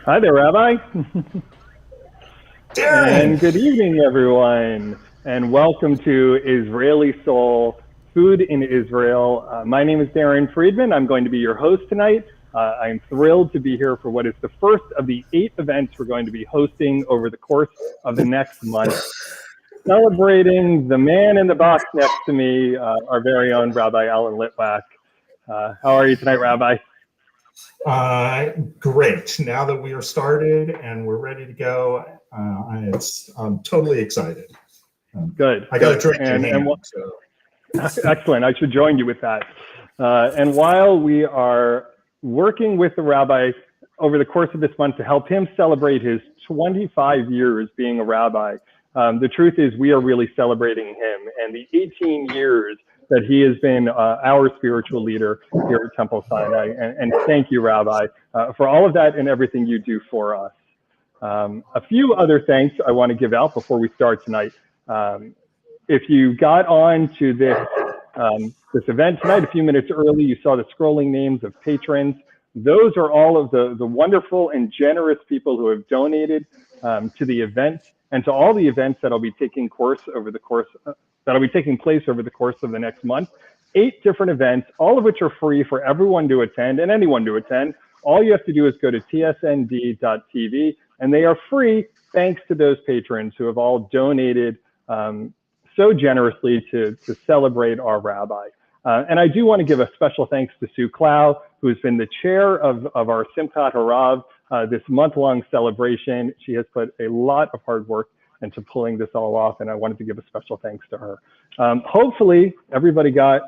Hi there, Rabbi. Darren! And good evening, everyone. And welcome to Israeli Soul, Food in Israel. My name is Darren Friedman. I'm going to be your host tonight. I'm thrilled to be here for what is the first of the 8 events we're going to be hosting over the course of the next month, celebrating the man in the box next to me, our very own Rabbi Alan Litwack. How are you tonight, Rabbi? Great. Now that we are started and we're ready to go, I'm totally excited. Good. I got a drink in and hand. Excellent. I should join you with that. And while we are working with the rabbi over the course of this month to help him celebrate his 25 years being a rabbi, the truth is we are really celebrating him and the 18 years that he has been our spiritual leader here at Temple Sinai. And thank you, Rabbi, for all of that and everything you do for us. A few other thanks I want to give out before we start tonight. If you got on to this event tonight a few minutes early, you saw the scrolling names of patrons. Those are all of the wonderful and generous people who have donated to the event and to all the events that'll be taking place over the course of the next month. 8 different events, all of which are free for everyone to attend and anyone to attend. All you have to do is go to tsnd.tv, and they are free thanks to those patrons who have all donated so generously to celebrate our rabbi. And I do want to give a special thanks to Sue Clow, who has been the chair of our Simchat Harav, this month-long celebration. She has put a lot of hard work into pulling this all off, and I wanted to give a special thanks to her. Hopefully, everybody got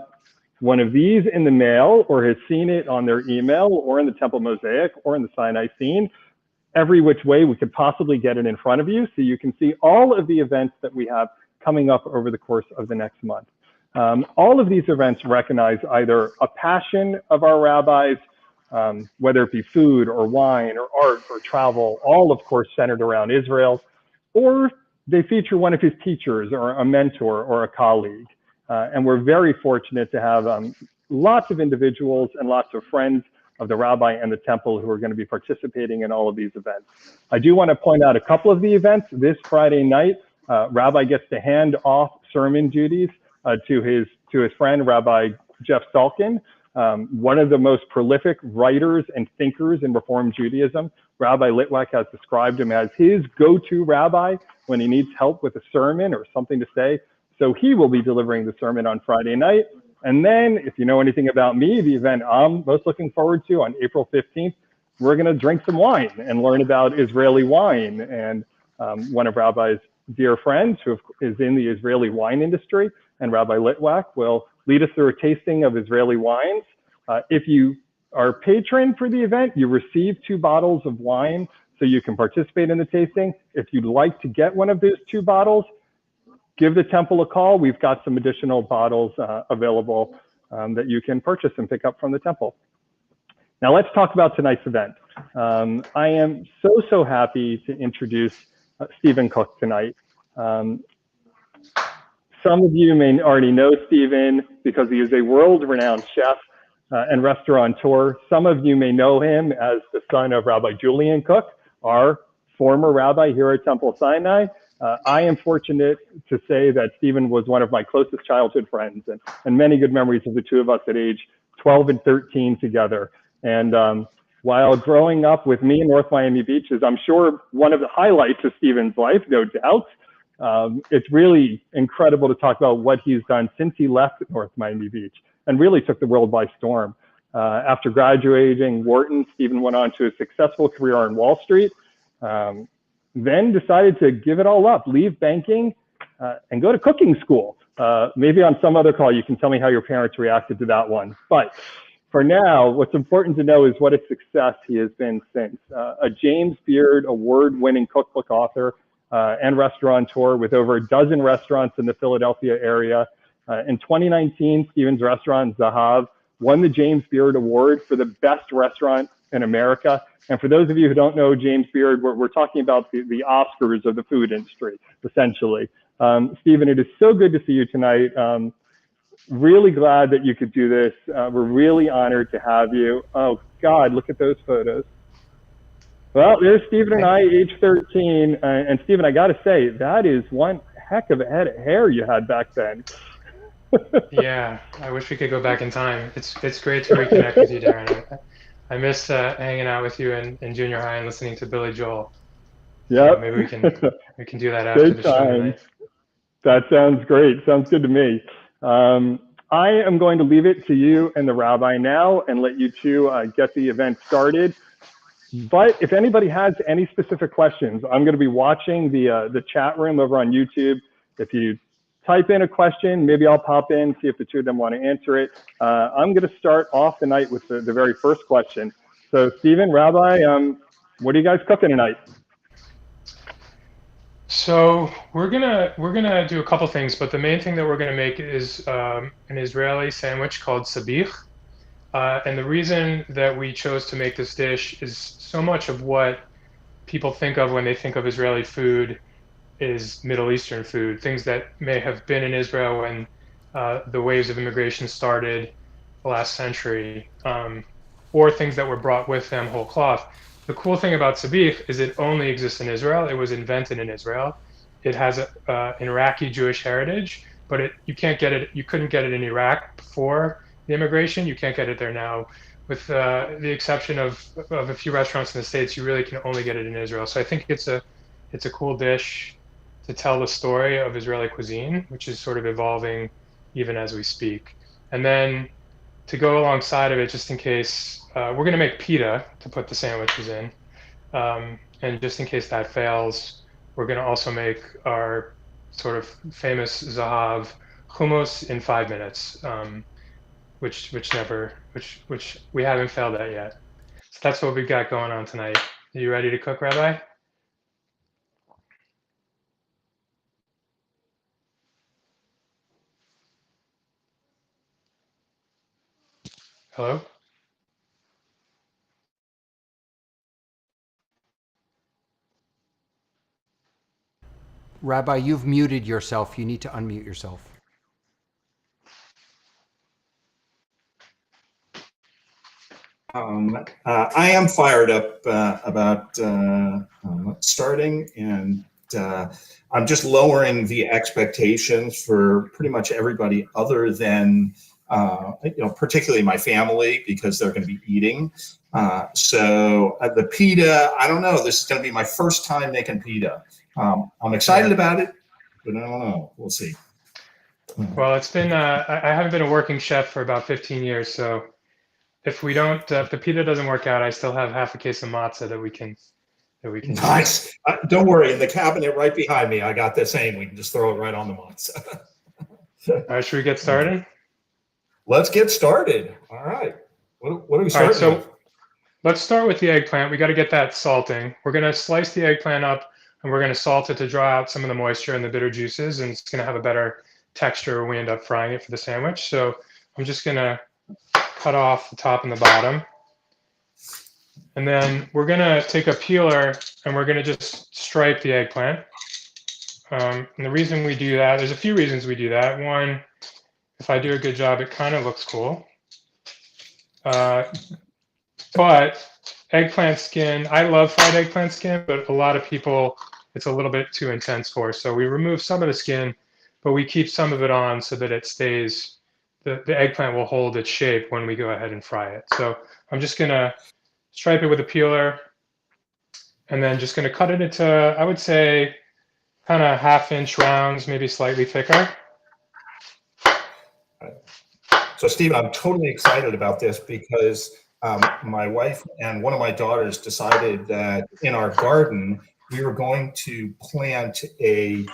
one of these in the mail or has seen it on their email or in the Temple Mosaic or in the Sinai Scene. Every which way we could possibly get it in front of you so you can see all of the events that we have coming up over the course of the next month. All of these events recognize either a passion of our rabbis, whether it be food or wine or art or travel, all of course centered around Israel, or they feature one of his teachers or a mentor or a colleague. And we're very fortunate to have lots of individuals and lots of friends of the rabbi and the temple who are going to be participating in all of these events. I do want to point out a couple of the events. This Friday night, Rabbi gets to hand off sermon duties to his friend, Rabbi Jeff Salkin, one of the most prolific writers and thinkers in Reform Judaism. Rabbi Litwack has described him as his go-to rabbi when he needs help with a sermon or something to say. So he will be delivering the sermon on Friday night. And then, if you know anything about me, the event I'm most looking forward to on April 15th, we're going to drink some wine and learn about Israeli wine. And one of Rabbi's dear friends who is in the Israeli wine industry, and Rabbi Litwack will lead us through a tasting of Israeli wines. If you are a patron for the event, you receive 2 bottles of wine so you can participate in the tasting. If you'd like to get one of those 2 bottles, give the temple a call. We've got some additional bottles available that you can purchase and pick up from the temple. Now let's talk about tonight's event. I am so happy to introduce Stephen Cook tonight. Some of you may already know Stephen because he is a world-renowned chef and restaurateur. Some of you may know him as the son of Rabbi Julian Cook, our former rabbi here at Temple Sinai. I am fortunate to say that Stephen was one of my closest childhood friends and many good memories of the two of us at age 12 and 13 together. And while growing up with me in North Miami Beach is, I'm sure, one of the highlights of Stephen's life, no doubt, it's really incredible to talk about what he's done since he left North Miami Beach and really took the world by storm. After graduating Wharton, Stephen went on to a successful career on Wall Street, then decided to give it all up, leave banking, and go to cooking school. Maybe on some other call, you can tell me how your parents reacted to that one. But for now, what's important to know is what a success he has been since. A James Beard award-winning cookbook author and restaurateur with over a dozen restaurants in the Philadelphia area. In 2019, Stephen's restaurant, Zahav, won the James Beard Award for the best restaurant in America. And for those of you who don't know James Beard, we're talking about the Oscars of the food industry, essentially. Stephen, it is so good to see you tonight. Really glad that you could do this. We're really honored to have you. Oh God, look at those photos. Well, there's Stephen and I, age 13. And Stephen, I got to say, that is one heck of a head of hair you had back then. Yeah, I wish we could go back in time. It's great to reconnect with you, Darren. I miss hanging out with you in junior high and listening to Billy Joel. So Yep. maybe we can do that after Great the show times. tonight. That sounds great. Sounds good to me. I am going to leave it to you and the rabbi now and let you two get the event started. But if anybody has any specific questions, I'm going to be watching the chat room over on YouTube. If you type in a question, maybe I'll pop in, see if the two of them want to answer it. I'm going to start off the night with the very first question. So Stephen, Rabbi, what are you guys cooking tonight? So we're gonna do a couple things, but the main thing that we're gonna make is an Israeli sandwich called sabih. And the reason that we chose to make this dish is so much of what people think of when they think of Israeli food is Middle Eastern food, things that may have been in Israel when the waves of immigration started last century, or things that were brought with them whole cloth. The cool thing about sabich is it only exists in Israel. It was invented in Israel. It has an Iraqi Jewish heritage, but you can't get it. You couldn't get it in Iraq before the immigration. You can't get it there now, with the exception of a few restaurants in the States. You really can only get it in Israel. So I think it's a cool dish to tell the story of Israeli cuisine, which is sort of evolving even as we speak. And then to go alongside of it, just in case, we're going to make pita to put the sandwiches in. And just in case that fails, we're going to also make our sort of famous Zahav hummus in 5 minutes, which we haven't failed at yet. So that's what we've got going on tonight. Are you ready to cook, Rabbi? Hello? Rabbi, you've muted yourself. You need to unmute yourself. I am fired up about starting, and I'm just lowering the expectations for pretty much everybody other than particularly my family, because they're going to be eating. So the pita, I don't know. This is going to be my first time making pita. I'm excited about it, but I don't know. We'll see. Well, it's been, I haven't been a working chef for about 15 years, so if the pita doesn't work out, I still have half a case of matzah that we can Nice. Don't worry, in the cabinet right behind me, I got the same. We can just throw it right on the matzah. All right, should we get started? Let's get started. All right. What are we starting All right, with? so let's start with the eggplant. We got to get that salting. We're going to slice the eggplant up, and we're going to salt it to draw out some of the moisture and the bitter juices, and it's going to have a better texture when we end up frying it for the sandwich. So I'm just going to cut off the top and the bottom. And then we're going to take a peeler and we're going to just stripe the eggplant. And the reason we do that, there's a few reasons we do that. One, if I do a good job, it kind of looks cool. But eggplant skin, I love fried eggplant skin, but a lot of people, it's a little bit too intense for. So we remove some of the skin, but we keep some of it on so that it stays, the eggplant will hold its shape when we go ahead and fry it. So I'm just going to stripe it with a peeler, and then just going to cut it into, I would say, kind of 1/2-inch rounds, maybe slightly thicker. So, Steve, I'm totally excited about this because my wife and one of my daughters decided that in our garden, we were going to plant a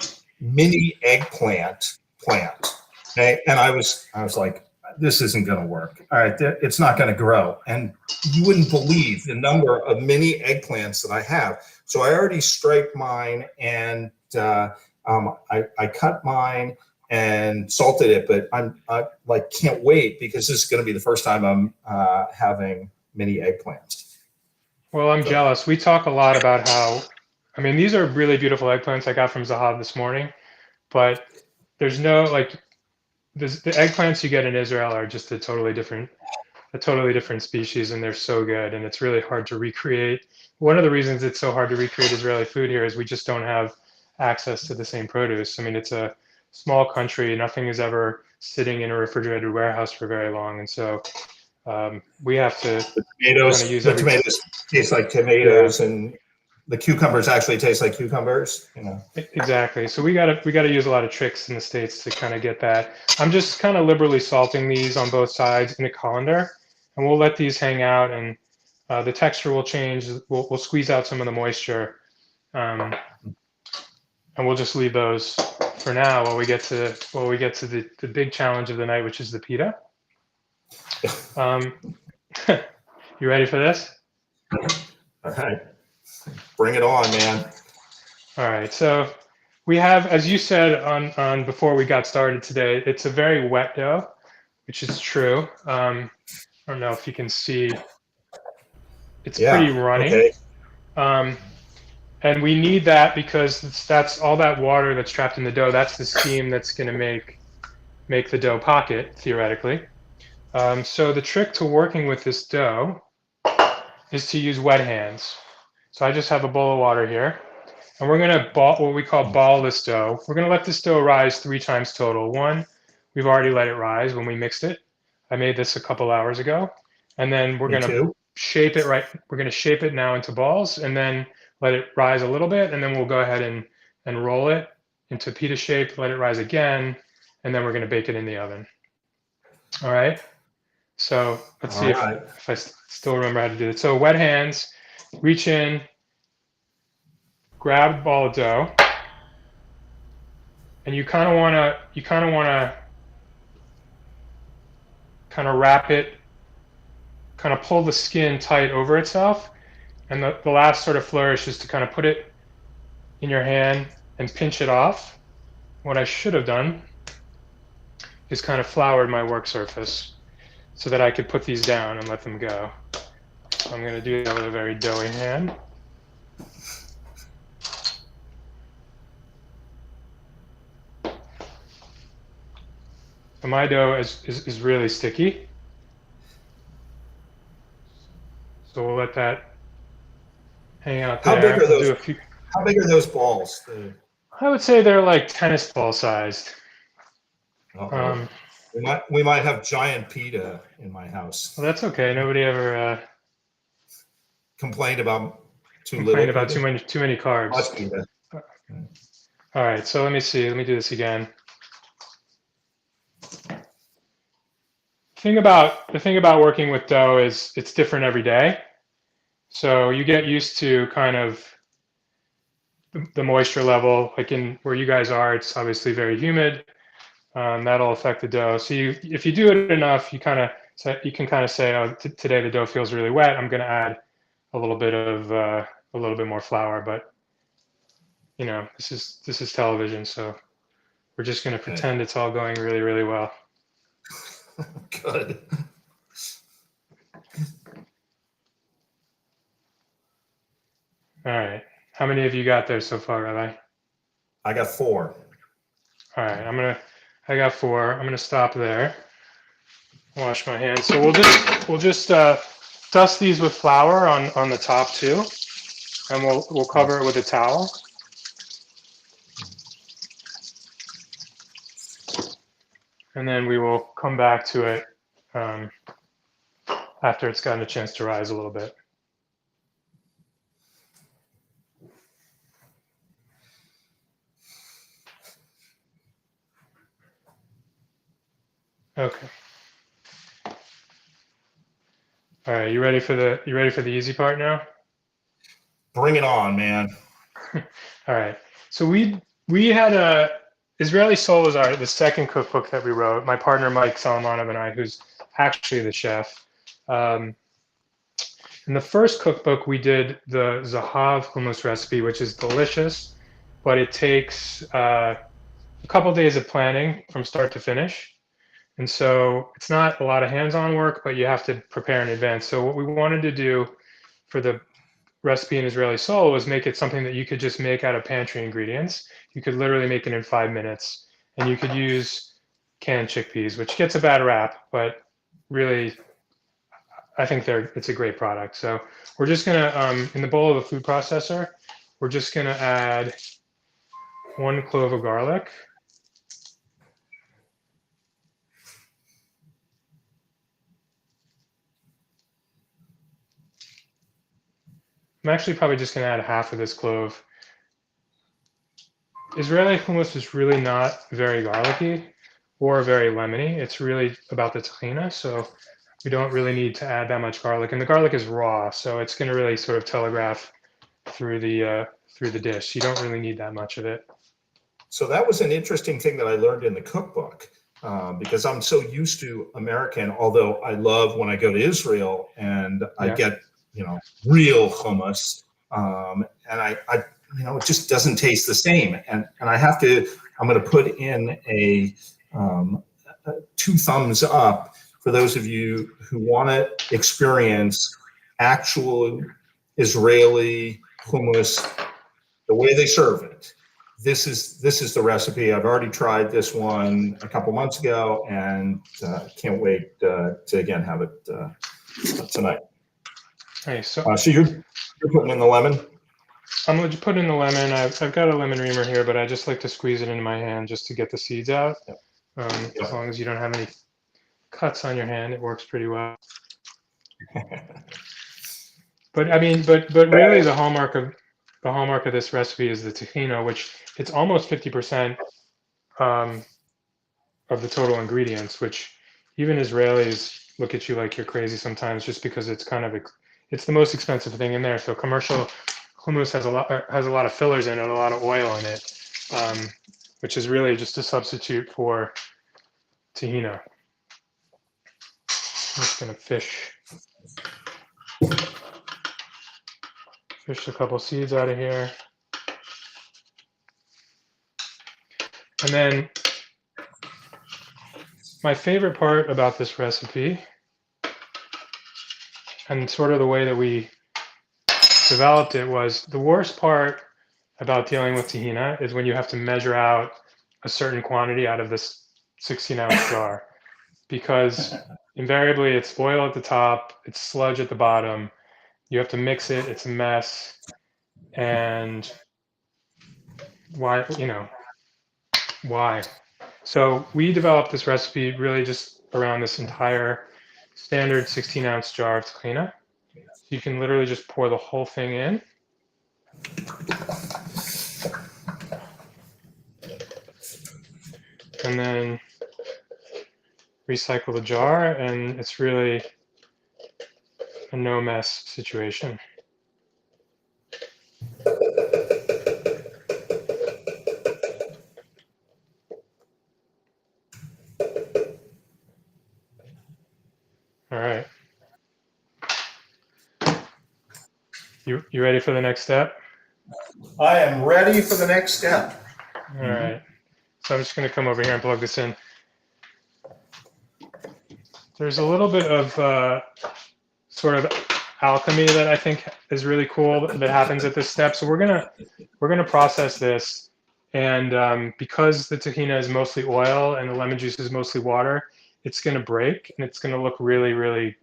mini eggplant plant. Okay? And I was like, this isn't going to work. All right, it's not going to grow. And you wouldn't believe the number of mini eggplants that I have. So I already striped mine, and I cut mine and salted it, but I like can't wait because this is going to be the first time I'm having mini eggplants. Well, I'm jealous. We talk a lot about how, I mean, these are really beautiful eggplants I got from Zahav this morning, but there's no, like, the eggplants you get in Israel are just a totally different a totally different species, and they're so good, and it's really hard to recreate. One of the reasons it's so hard to recreate Israeli food here is we just don't have access to the same produce. I mean, it's a small country. Nothing is ever sitting in a refrigerated warehouse for very long, and so we have to kind of use the tomatoes taste like tomatoes, yeah. and the cucumbers actually taste like cucumbers. You know. Exactly. So we gotta use a lot of tricks in the States to kind of get that. I'm just kind of liberally salting these on both sides in a colander, and we'll let these hang out, and the texture will change. We'll squeeze out some of the moisture, and we'll just leave those for now while we get to the big challenge of the night, which is the pita. You ready for this? All right, bring it on, man. All right. So we have, as you said on before we got started today, it's a very wet dough, which is true. I don't know if you can see. It's pretty runny. Okay. And we need that because that's all that water that's trapped in the dough. That's the steam that's going to make the dough pocket, theoretically. So the trick to working with this dough is to use wet hands. So I just have a bowl of water here, and we're going to what we call ball this dough. We're going to let this dough rise 3 times total. One, we've already let it rise when we mixed it. I made this a couple hours ago, and then we're going to shape it right. We're going to shape it now into balls, and then let it rise a little bit, and then we'll go ahead and roll it into pita shape, let it rise again, and then we're going to bake it in the oven. All right. So let's see if I still remember how to do it. So wet hands, reach in, grab a ball of dough, and you kind of want to wrap it, kind of pull the skin tight over itself. And the last sort of flourish is to kind of put it in your hand and pinch it off. What I should have done is kind of floured my work surface so that I could put these down and let them go. So I'm going to do that with a very doughy hand. So my dough is really sticky. So we'll let that hang out there. How big are those? How big are those balls? I would say they're like tennis ball sized. We might have giant pita in my house. Well, that's okay. Nobody ever complained about too many carbs. Pita. All right. So let me see. Let me do this again. The thing about working with dough is it's different every day. So you get used to kind of the moisture level, like in where you guys are, it's obviously very humid. That'll affect the dough. So if you do it enough, you can kind of say, oh, today the dough feels really wet. I'm going to add a little bit more flour, but you know, this is television, so we're just going to pretend it's all going really, really well. Good. All right. How many of you got there so far, Rabbi? I got 4. All right. I got 4. I'm gonna stop there. Wash my hands. So we'll just dust these with flour on the top too, and we'll cover it with a towel. And then we will come back to it after it's gotten a chance to rise a little bit. Okay. All right, you ready for the easy part now? Bring it on, man. All right. So we had Israeli Soul was the second cookbook that we wrote. My partner Mike Solomonov and I, who's actually the chef. In the first cookbook, we did the Zahav hummus recipe, which is delicious, but it takes a couple of days of planning from start to finish. And so it's not a lot of hands-on work, but you have to prepare in advance. So what we wanted to do for the recipe in Israeli Soul was make it something that you could just make out of pantry ingredients. You could literally make it in 5 minutes, and you could use canned chickpeas, which gets a bad rap, but really I think it's a great product. So we're just gonna, in the bowl of a food processor, we're just gonna add 1 clove of garlic. I'm actually probably just gonna add half of this clove. Israeli hummus is really not very garlicky or very lemony. It's really about the tahini, so we don't really need to add that much garlic. And the garlic is raw, so it's going to really sort of telegraph through the dish. You don't really need that much of it. So that was an interesting thing that I learned in the cookbook, because I'm so used to American, although I love when I go to Israel and I get, real hummus, and I it just doesn't taste the same. And I'm going to put in a 2 thumbs up for those of you who want to experience actual Israeli hummus, the way they serve it. This is the recipe. I've already tried this one a couple months ago, and can't wait to again have it tonight. Nice. So you're putting in the lemon. I'm going to put in the lemon. I've got a lemon reamer here, but I just like to squeeze it into my hand just to get the seeds out. As long as you don't have any cuts on your hand, it works pretty well. But I mean, but really the hallmark of this recipe is the tahini, which it's almost 50% of the total ingredients, which even Israelis look at you like you're crazy sometimes, just because it's it's the most expensive thing in there. So commercial hummus has a lot of fillers in it, a lot of oil in it, which is really just a substitute for tahini. I'm just gonna fish a couple seeds out of here. And then my favorite part about this recipe, and sort of the way that we developed it, was the worst part about dealing with tahini is when you have to measure out a certain quantity out of this 16-ounce jar, because invariably it's oil at the top, it's sludge at the bottom. You have to mix it, it's a mess. And why? So we developed this recipe really just around this entire standard 16-ounce jar of tahini. You can literally just pour the whole thing in. And then recycle the jar, and it's really a no mess situation. All right. You ready for the next step? I am ready for the next step. All right. So I'm just going to come over here and plug this in. There's a little bit of sort of alchemy that I think is really cool that happens at this step. So we're gonna process this, and because the tahini is mostly oil and the lemon juice is mostly water, it's gonna break and it's gonna look really, really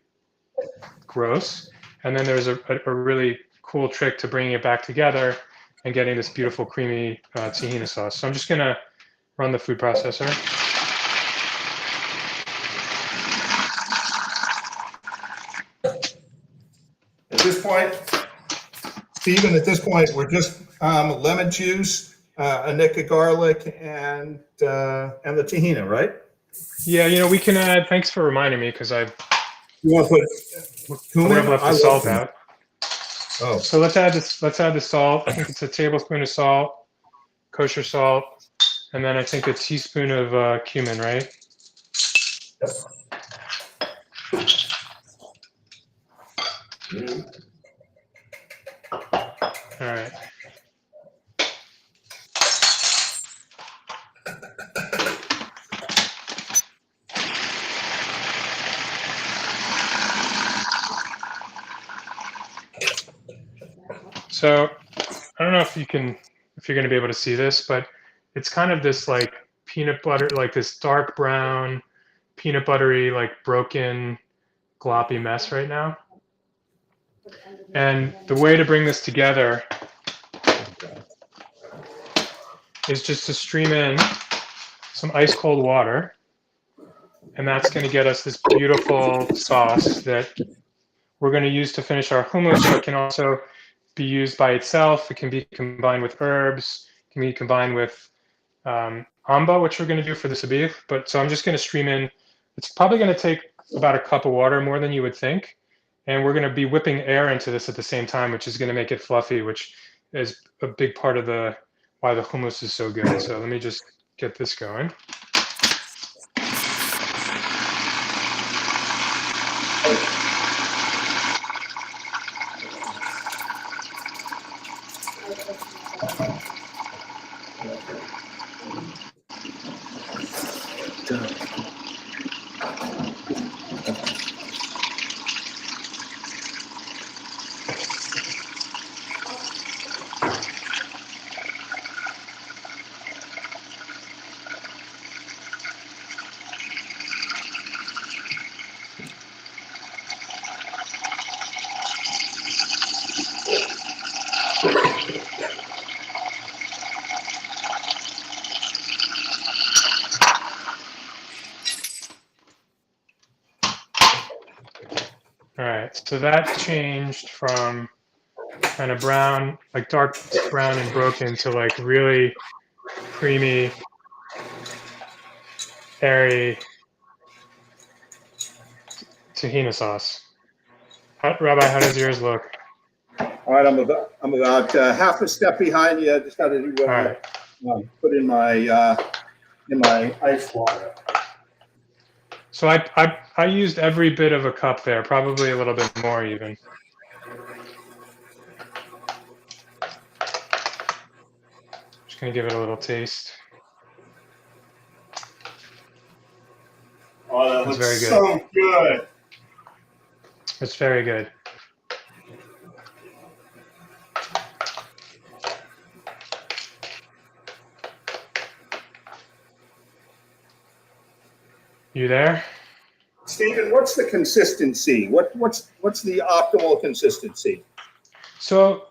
gross. And then there's a really cool trick to bringing it back together and getting this beautiful creamy tahini sauce. So I'm just gonna run the food processor. At this point, Stephen, we're just lemon juice, a nick of garlic, and the tahini, right? Yeah, we can add. Thanks for reminding me, because You want to put cumin? I've left the salt out. Oh, So let's add this. Let's add the salt. I think it's a tablespoon of salt, kosher salt, and then I think a teaspoon of cumin, right? yep. All right. So I don't know if you're going to be able to see this, but it's kind of this like peanut butter, like this dark brown, peanut buttery, like broken gloppy mess right now. And the way to bring this together is just to stream in some ice cold water. And that's going to get us this beautiful sauce that we're going to use to finish our hummus. It can also be used by itself. It can be combined with herbs. It can be combined with amba, which we're going to do for the sabih. But so I'm just going to stream in. It's probably going to take about a cup of water, more than you would think. And we're going to be whipping air into this at the same time, which is going to make it fluffy, which is a big part of why the hummus is so good. So let me just get this going. All right, so that changed from kind of brown, like dark brown and broken, to like really creamy, airy tahini sauce. Rabbi, how does yours look? All right, I'm about half a step behind you. I just got to put in my ice water. So I used every bit of a cup there, probably a little bit more even. Just gonna give it a little taste. Oh, that looks very good. so good. It's very good. You there? Stephen, what's the consistency? What's the optimal consistency? So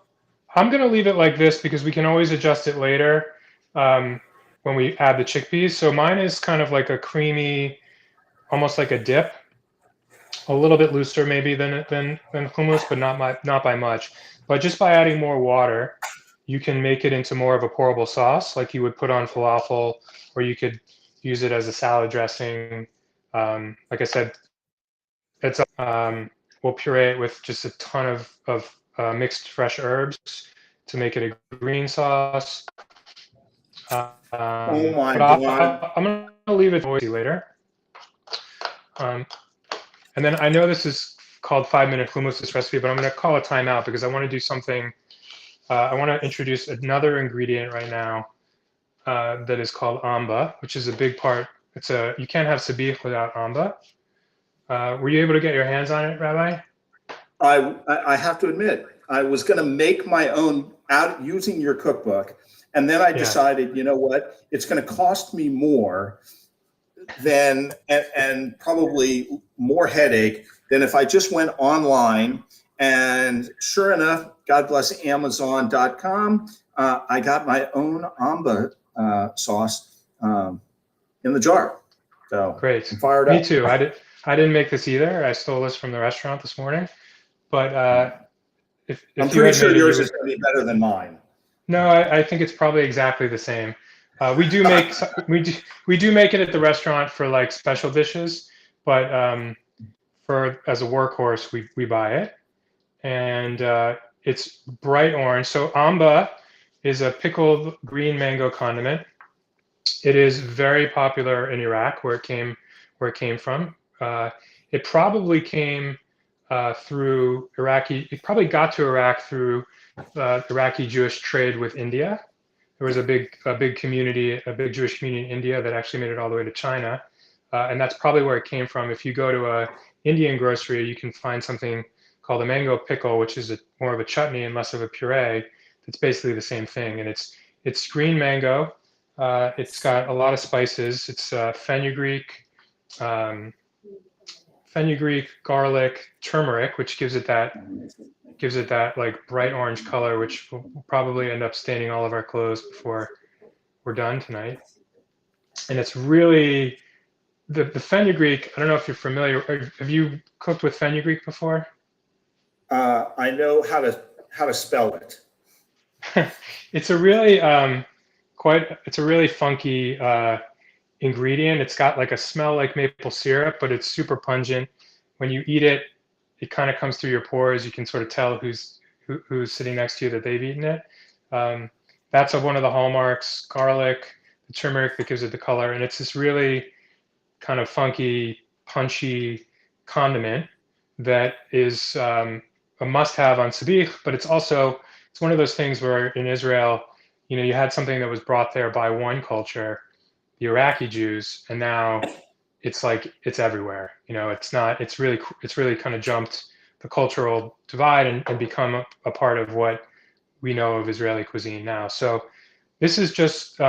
I'm going to leave it like this because we can always adjust it later when we add the chickpeas. So mine is kind of like a creamy, almost like a dip, a little bit looser maybe than hummus, but not by much. But just by adding more water, you can make it into more of a pourable sauce, like you would put on falafel, or you could use it as a salad dressing. Like I said, we'll puree it with just a ton of mixed fresh herbs to make it a green sauce. Oh my God. I'm going to leave it for you later. And then I know this is called 5-minute hummus, this recipe, but I'm going to call a timeout because I want to do something. I want to introduce another ingredient right now that is called amba, which is a big part. You can't have sabih without amba. Were you able to get your hands on it, Rabbi? I have to admit, I was going to make my own out using your cookbook, and then I decided, you know what, it's going to cost me more than and probably more headache than if I just went online. And sure enough, God bless Amazon.com, I got my own amba sauce in the jar. So great. I'm fired up. Me too. I didn't make this either. I stole this from the restaurant this morning. But if I'm you pretty sure had yours is going to be better than mine. No, I think it's probably exactly the same. We do make it at the restaurant for like special dishes, but as a workhorse, we buy it, and it's bright orange. So amba is a pickled green mango condiment. It is very popular in Iraq, where it came from. It probably came through Iraqi. It probably got to Iraq through Iraqi Jewish trade with India. There was a big community, a big Jewish community in India that actually made it all the way to China, and that's probably where it came from. If you go to a Indian grocery, you can find something called a mango pickle, which is more of a chutney and less of a puree. It's basically the same thing, and it's green mango. It's got a lot of spices. It's fenugreek, fenugreek, garlic, turmeric, which gives it that like bright orange color, which will probably end up staining all of our clothes before we're done tonight. And it's really the fenugreek. I don't know if you're familiar. Have you cooked with fenugreek before? I know how to spell it. It's a really it's a really funky ingredient. It's got like a smell like maple syrup, but it's super pungent. When you eat it, it kind of comes through your pores. You can sort of tell who's sitting next to you that they've eaten it. That's one of the hallmarks. Garlic, the turmeric that gives it the color, and it's this really kind of funky, punchy condiment that is a must-have on sabih. But it's one of those things where in Israel, you had something that was brought there by one culture, the Iraqi Jews, and now it's like it's everywhere. It's really kind of jumped the cultural divide and become a part of what we know of Israeli cuisine now. So this is just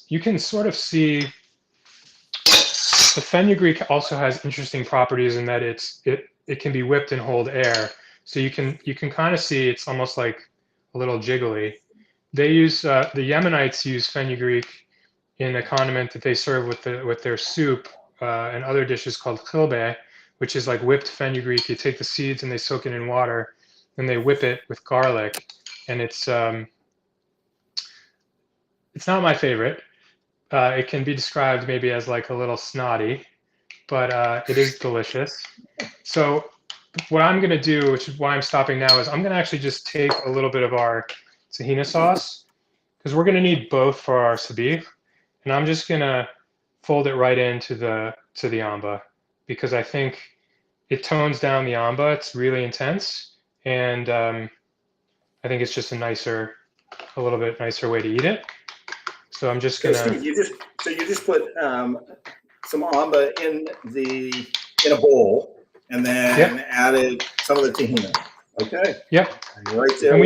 you can sort of see the fenugreek also has interesting properties in that it can be whipped and hold air. So you can kind of see it's almost like a little jiggly. They use the Yemenites use fenugreek in a condiment that they serve with their soup and other dishes called khilbe, which is like whipped fenugreek. You take the seeds and they soak it in water, and they whip it with garlic, and it's not my favorite. It can be described maybe as like a little snotty, but it is delicious. So what I'm going to do, which is why I'm stopping now, is I'm going to actually just take a little bit of our tahini sauce, because we're going to need both for our sabih, and I'm just going to fold it right into the amba, because I think it tones down the amba. It's really intense, and I think it's just a little bit nicer way to eat it. So I'm just gonna. Steve, you just put some amba in a bowl, and then added some of the tahini. Okay. Yep. Right there. And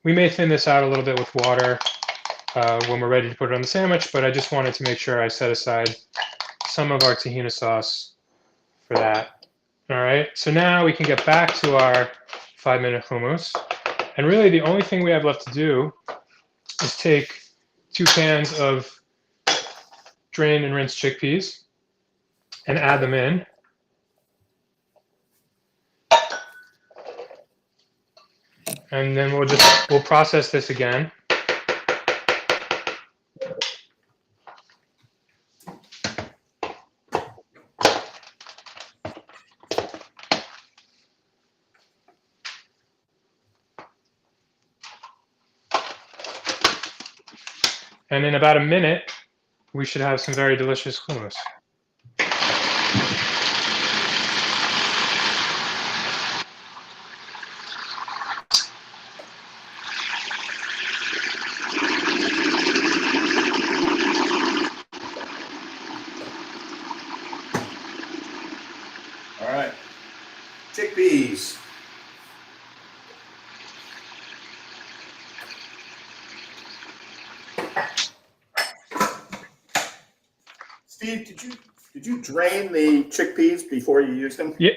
we may thin this out a little bit with water when we're ready to put it on the sandwich, but I just wanted to make sure I set aside some of our tahini sauce for that. All right. So now we can get back to our 5-minute hummus, and really the only thing we have left to do is take 2 cans of drained and rinsed chickpeas and add them in. And then we'll process this again. And in about a minute, we should have some very delicious hummus. All right. Chickpeas. Steve, did you drain the chickpeas before you used them? Yeah,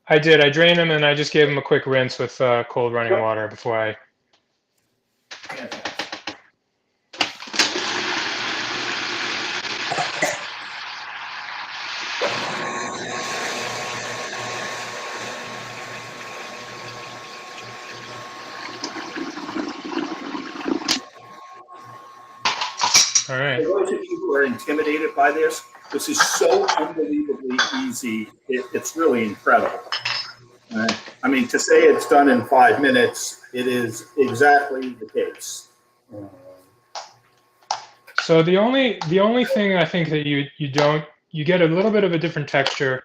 I did. I drained them and I just gave them a quick rinse with cold running water before I. All right. For those of you who are intimidated by this is so unbelievably easy. It's really incredible. I mean, to say it's done in 5 minutes, it is exactly the case. So the only thing I think that you get a little bit of a different texture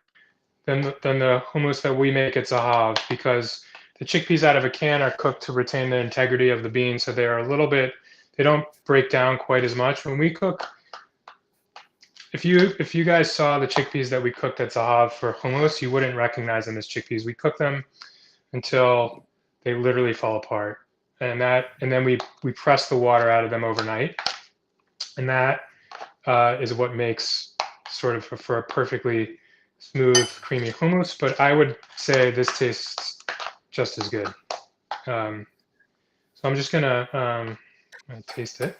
than the hummus that we make at Zahav, because the chickpeas out of a can are cooked to retain the integrity of the bean, so they don't break down quite as much. When we cook, if you guys saw the chickpeas that we cooked at Zahav for hummus, you wouldn't recognize them as chickpeas. We cook them until they literally fall apart, and then we press the water out of them overnight, and that is what makes sort of for a perfectly smooth, creamy hummus, but I would say this tastes just as good. So I'm just gonna taste it.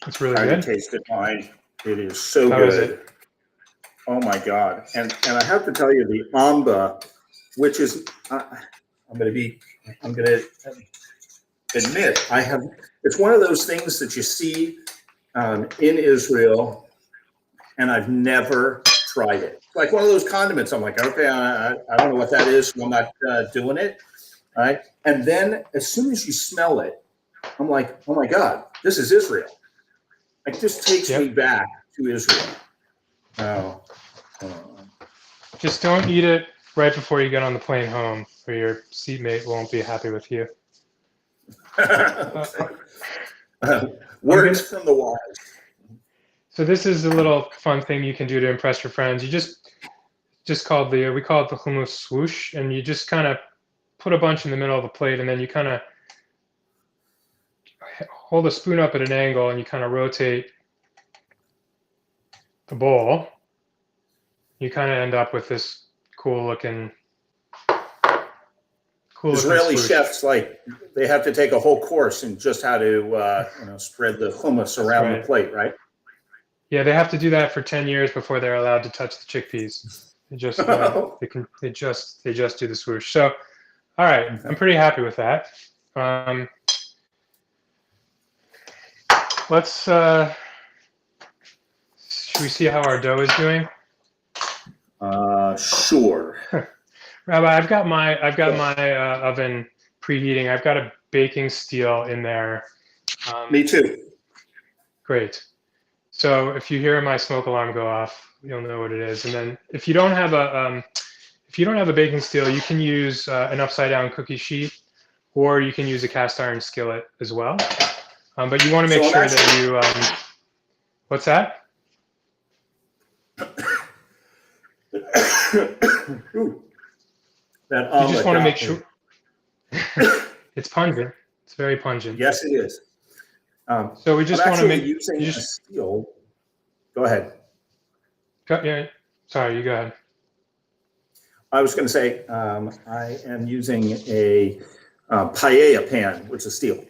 It's really I good. tasted mine. It is so How good. is it? Oh my God. And I have to tell you, the amba, which is, I'm going to admit, it's one of those things that you see in Israel, and I've never tried it. It's like one of those condiments. I'm like, okay, I don't know what that is, so I'm not doing it. Right. And then as soon as you smell it, I'm like, oh my God, this is Israel. Like, this takes me back to Israel. Oh. Just don't eat it right before you get on the plane home, or your seatmate won't be happy with you. Words from the wise. So this is a little fun thing you can do to impress your friends. You just we call it the hummus swoosh, and you just kind of put a bunch in the middle of the plate, and then you kind of hold a spoon up at an angle, and you kind of rotate the bowl. You kind of end up with this cool looking Israeli swoosh. chefs, like, they have to take a whole course in just how to spread the hummus around the plate, right? Yeah, they have to do that for 10 years before they're allowed to touch the chickpeas. They just they just do the swoosh. So, all right, I'm pretty happy with that. Let's should we see how our dough is doing? Sure. Rabbi, I've got my oven preheating. I've got a baking steel in there. Me too. Great. So if you hear my smoke alarm go off, you'll know what it is. And then if you don't have a baking steel, you can use an upside down cookie sheet, or you can use a cast iron skillet as well. But you want to make sure that you what's that? Ooh, that you just want to make sure. It's pungent. It's very pungent. Yes, it is. So we just want to make using a steel. Go ahead. Yeah, sorry, you go ahead. I was going to say I am using a paella pan, which is steel,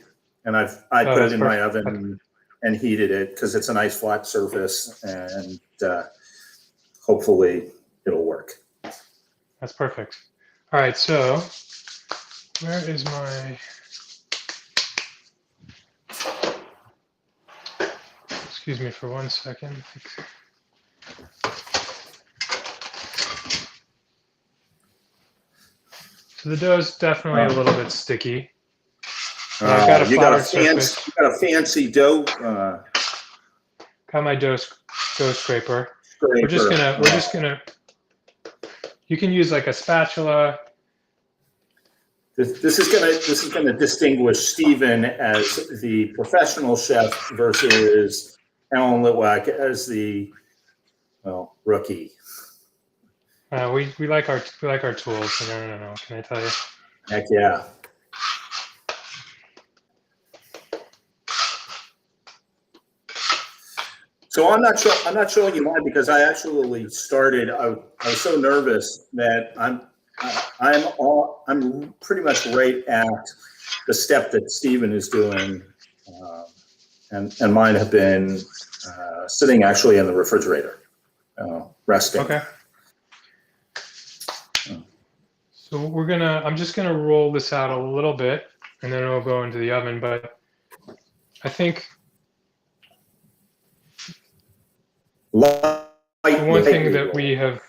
and I put it in my oven and heated it because it's a nice flat surface, and hopefully it'll work. That's perfect. All right, so where is my? Excuse me for 1 second. So the dough is definitely a little bit sticky. I've got a floured surface. You got a fancy dough. Got my dough scraper. We're just gonna. You can use like a spatula. This is gonna distinguish Stephen as the professional chef versus Alan Litwack as the rookie. We like our tools. No. Can I tell you? Heck yeah. So I'm not showing you mine because I actually started. I was so nervous that I'm pretty much right at the step that Stephen is doing, and mine have been sitting actually in the refrigerator, resting. Okay. So I'm just gonna roll this out a little bit, and then it'll go into the oven. But I think the one thing that we have.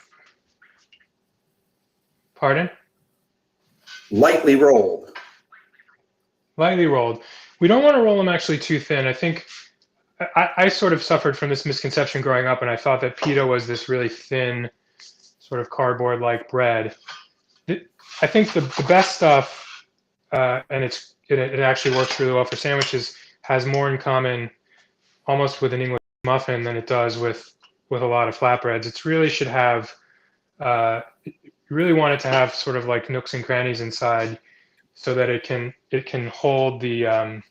Pardon? Lightly rolled. Lightly rolled. We don't want to roll them actually too thin. I think I sort of suffered from this misconception growing up, and I thought that pita was this really thin, sort of cardboard-like bread. I think the best stuff, and it actually works really well for sandwiches, has more in common almost with an English muffin than it does with a lot of flatbreads. It really should have. You really want it to have sort of like nooks and crannies inside, so that it can hold the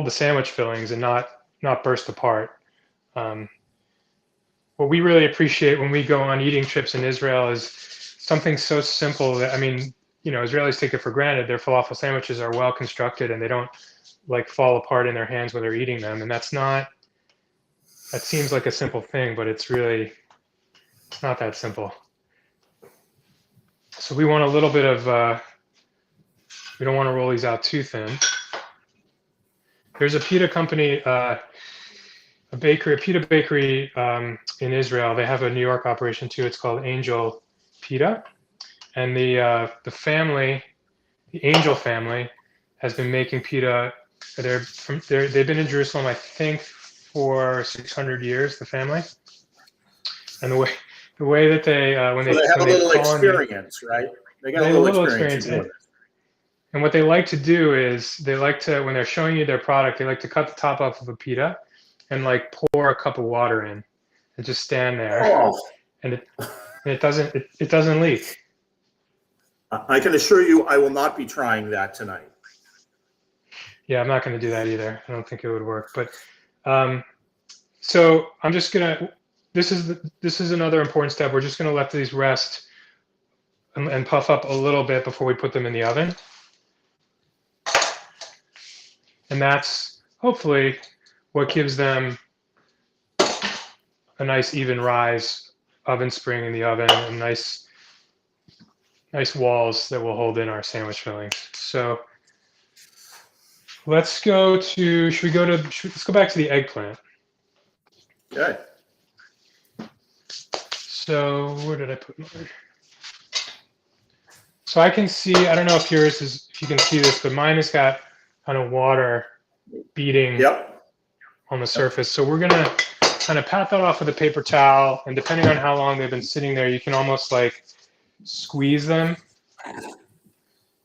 sandwich fillings and not burst apart. what we really appreciate when we go on eating trips in Israel is something so simple that, I mean, you know, Israelis take it for granted. Their falafel sandwiches are well constructed and they don't like fall apart in their hands when they're eating them. And that's not, that seems like a simple thing, but it's really not that simple. So we want a little bit of, we don't want to roll these out too thin. There's a pita company, a pita bakery in Israel. They have a New York operation too. It's called Angel Pita. And the family, the Angel family, has been making pita. They've been in Jerusalem, I think, for 600 years, the family. And the way that they, when So they have a little experience, right? They got a little experience in doing this. And what they like to do is they like to, when they're showing you their product, they like to cut the top off of a pita and like pour a cup of water in and just stand there. Oh. And it doesn't leak. I can assure you I will not be trying that tonight. Yeah, I'm not going to do that either. I don't think it would work. But so I'm just going to, this is another important step. We're just going to let these rest and puff up a little bit before we put them in the oven. And that's hopefully what gives them a nice even rise oven spring in the oven and nice walls that will hold in our sandwich fillings. So let's go to, let's go back to the eggplant. Okay. So where did I put mine? So I can see, I don't know if yours is, if you can see this, but mine has got kind of water beading on the surface. So we're gonna kind of pat that off with a paper towel, and depending on how long they've been sitting there, you can almost like squeeze them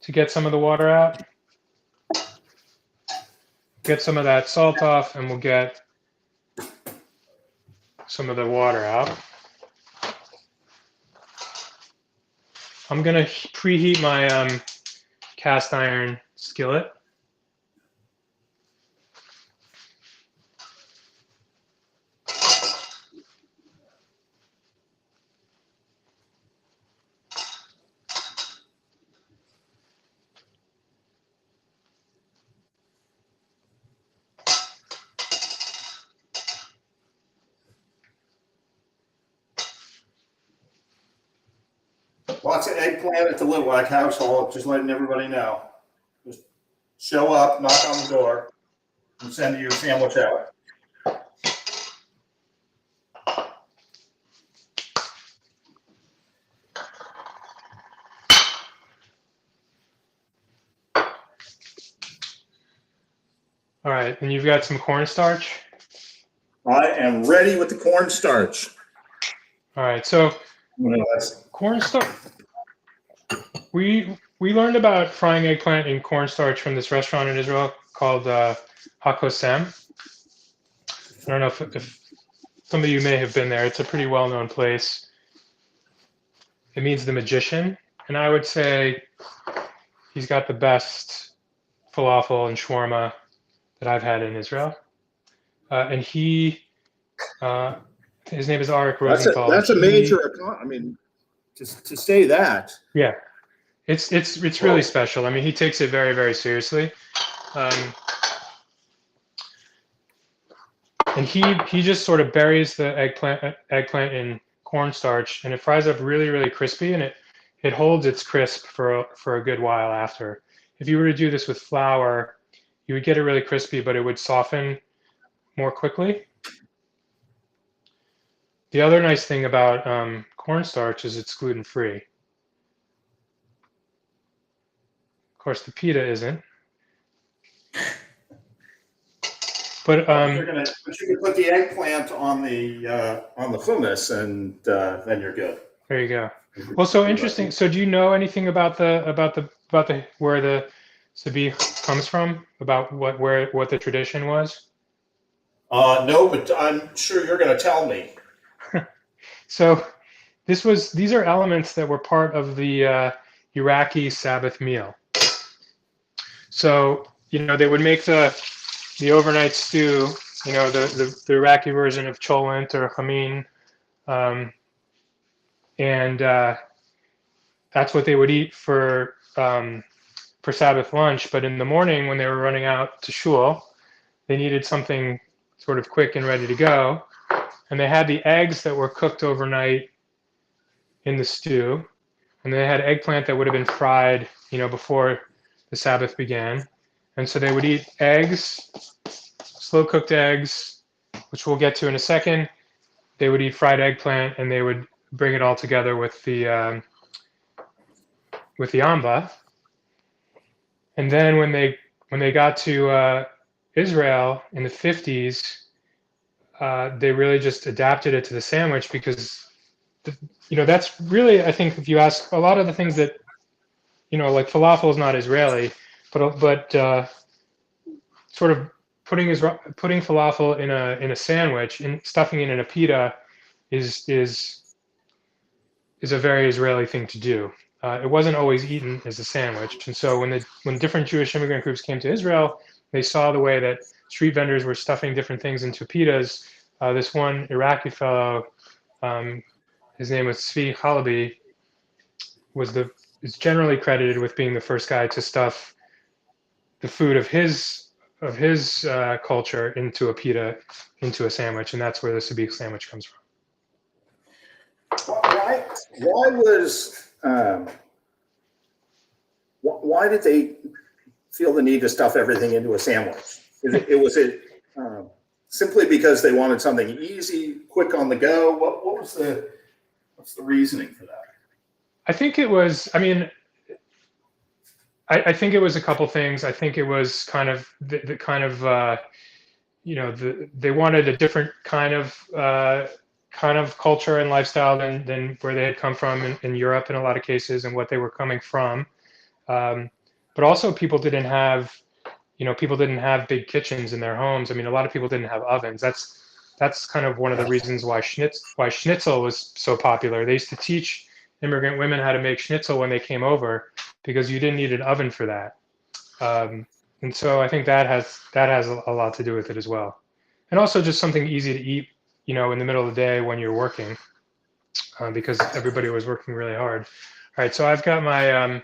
to get some of the water out. Get some of that salt off, and we'll get some of the water out. I'm gonna preheat my cast iron skillet. Lots of eggplant at the Litwack household, just letting everybody know. Just show up, knock on the door, and send your sandwich out. All right, and you've got some cornstarch. I am ready with the cornstarch. All right, so cornstarch. We learned about frying eggplant in cornstarch from this restaurant in Israel called Hakosem. I don't know if some of you may have been there. It's a pretty well-known place. It means the magician, and I would say he's got the best falafel and shawarma that I've had in Israel. And he, his name is Arik Rosenthal. That's a major, I mean, to say that. Yeah, it's really special. I mean, he takes it very, very seriously. And he just sort of buries the eggplant in cornstarch, and it fries up really, really crispy, and it holds its crisp for a good while after. If you were to do this with flour, you would get it really crispy, but it would soften more quickly. The other nice thing about cornstarch is it's gluten-free. Of course, the pita isn't. But you can put the eggplant on the hummus, and then you're good. There you go. Well, so interesting. So, do you know anything about the where the sabih comes from? About what the tradition was? No, but I'm sure you're going to tell me. So, these are elements that were part of the Iraqi Sabbath meal. So, they would make the overnight stew, the Iraqi version of cholent or hameen, and that's what they would eat for Sabbath lunch. But in the morning, when they were running out to shul, they needed something sort of quick and ready to go. And they had the eggs that were cooked overnight in the stew. And they had eggplant that would have been fried, before the Sabbath began. And so they would eat eggs, slow cooked eggs, which we'll get to in a second. They would eat fried eggplant, and they would bring it all together with the amba. And then when they got to Israel in the 50s, they really just adapted it to the sandwich because, that's really, I think, if you ask a lot of the things that, like falafel is not Israeli, but sort of putting falafel in a sandwich and stuffing it in a pita is a very Israeli thing to do. It wasn't always eaten as a sandwich, and so when different Jewish immigrant groups came to Israel, they saw the way that street vendors were stuffing different things into pitas. This one Iraqi fellow, his name was Tzvi Halabi, is generally credited with being the first guy to stuff the food of his culture into a pita, into a sandwich, and that's where the sabih sandwich comes from. Why did they feel the need to stuff everything into a sandwich? Was it simply because they wanted something easy, quick on the go? What's the reasoning for that? I think it was. I mean, I think it was a couple things. I think it was kind of the kind of they wanted a different kind of culture and lifestyle than where they had come from in Europe in a lot of cases, and what they were coming from. But also people didn't have big kitchens in their homes. I mean, a lot of people didn't have ovens. That's kind of one of the reasons why schnitzel was so popular. They used to teach immigrant women how to make schnitzel when they came over because you didn't need an oven for that. And so I think that has a lot to do with it as well. And also just something easy to eat, in the middle of the day when you're working, because everybody was working really hard. All right, so I've got my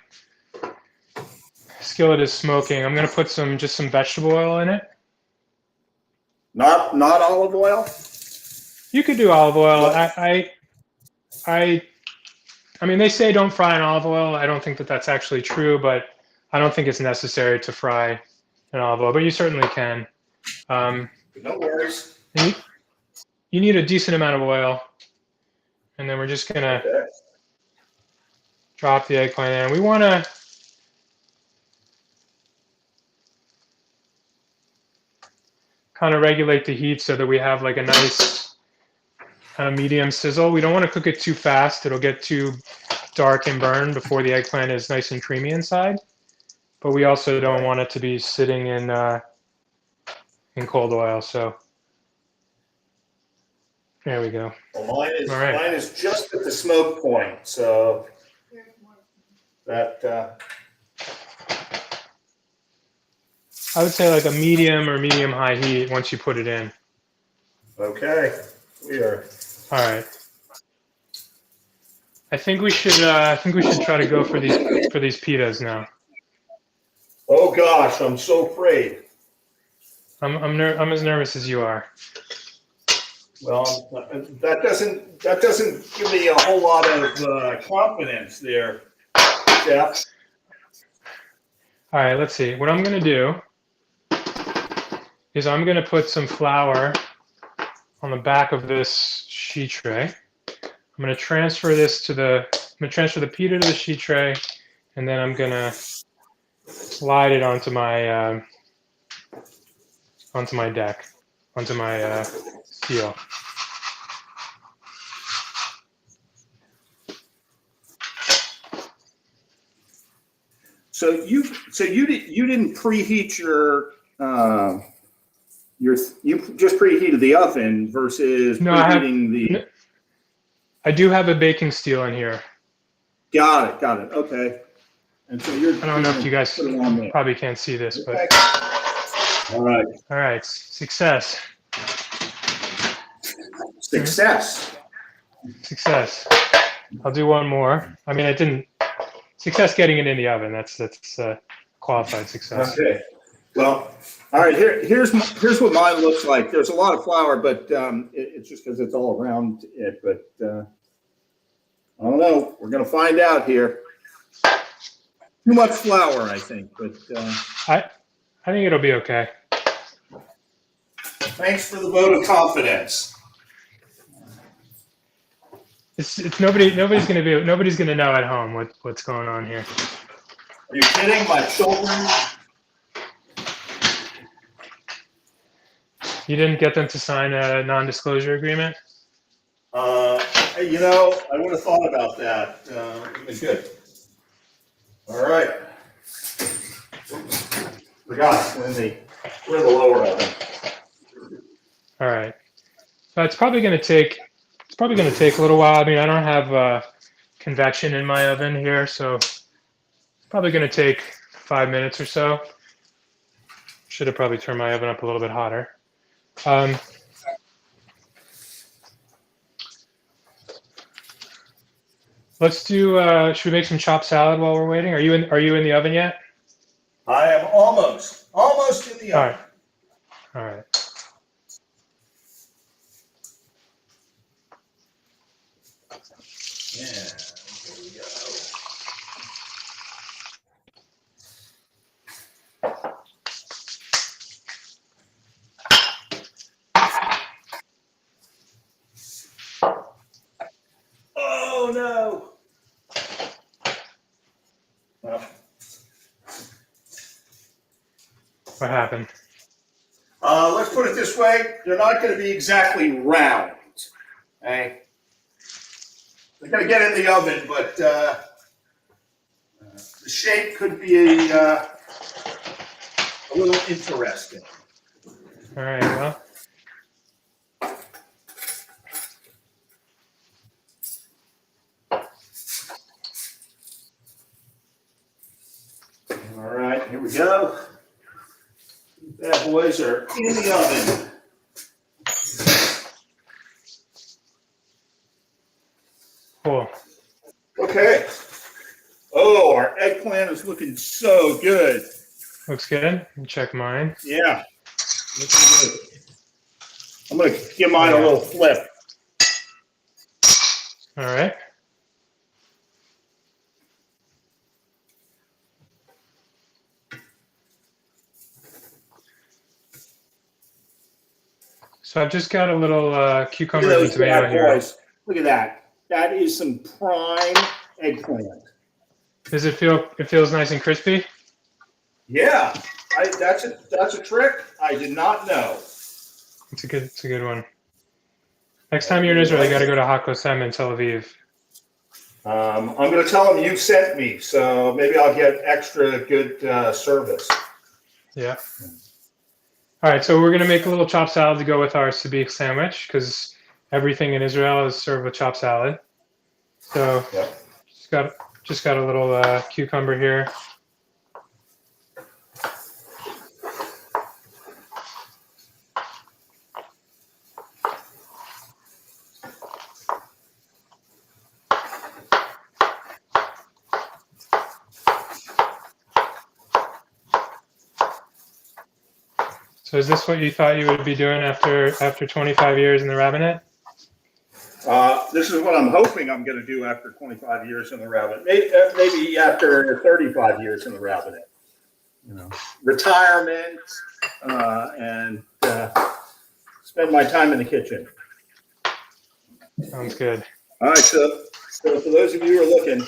skillet is smoking. I'm going to put some vegetable oil in it. Not olive oil? You could do olive oil. I mean, they say don't fry in olive oil. I don't think that that's actually true, but I don't think it's necessary to fry in olive oil, but you certainly can. No worries. You need a decent amount of oil, and then we're just going to drop the eggplant in. We want to kind of regulate the heat so that we have like a nice kind of medium sizzle. We don't want to cook it too fast. It'll get too dark and burned before the eggplant is nice and creamy inside. But we also don't want it to be sitting in cold oil. So there we go. Well, mine is just at the smoke point, so that. I would say like a medium or medium high heat once you put it in. Okay, we are. All right. I think we should try to go for these pitas now. Oh gosh, I'm so afraid. I'm as nervous as you are. Well, that doesn't give me a whole lot of confidence there, Jeff. All right, let's see. What I'm going to do is I'm going to put some flour on the back of this sheet tray. I'm going to transfer the pita to the sheet tray, and then I'm going to slide it onto my deck, onto my steel. So you didn't preheat you just preheated the oven versus preheating I do have a baking steel in here. Got it. Okay. And so I don't know if you guys probably can't see this, but all right. All right, success. Success. I'll do one more. I mean, I didn't. Success getting it in the oven. That's qualified success. Okay. Well, all right. Here's what mine looks like. There's a lot of flour, but it's just because it's all around it. But I don't know. We're gonna find out here. Too much flour, I think. But I think it'll be okay. thanks for the vote of confidence. It's nobody's gonna know at home what's going on here. Are you kidding? My children. You didn't get them to sign a non-disclosure agreement? I would have thought about that. It's good. All right. Forgot we're in the lower oven. All right. So it's probably going to take a little while. I mean, I don't have convection in my oven here, so it's probably going to take 5 minutes or so. Should have probably turned my oven up a little bit hotter. Let's do. Should we make some chopped salad while we're waiting? Are you in the oven yet? I am almost in the All oven. right. All right. Yeah, here we go. Oh no! Well, What happened? let's put it this way: they're not going to be exactly round. Okay? They're going to get in the oven, but the shape could be a little interesting. All right. Well. All right, here we go. Bad boys are in the oven. Cool. Okay. Oh, our eggplant is looking so good. Looks good. Let me check mine. Yeah, looking good. I'm going to give mine a little flip. All right. So I've just got a little Look at cucumber and those tomato bad here. boys. Look at that. That is some prime eggplant. Does it feel? It feels nice and crispy. Yeah, that's a trick I did not know. It's a good one. Next time you're in Israel, you got to go to Hakosem in Tel Aviv. I'm going to tell them you sent me, so maybe I'll get extra good service. Yeah. All right, so we're gonna make a little chopped salad to go with our sabih sandwich because everything in Israel is served with chopped salad. So Yep. just got a little cucumber here. So is this what you thought you would be doing after 25 years in the rabbinate? This is what I'm hoping I'm going to do after 25 years in the rabbinate. Maybe after 35 years in the rabbinate. Retirement and spend my time in the kitchen. Sounds good. All right, so for those of you who are looking,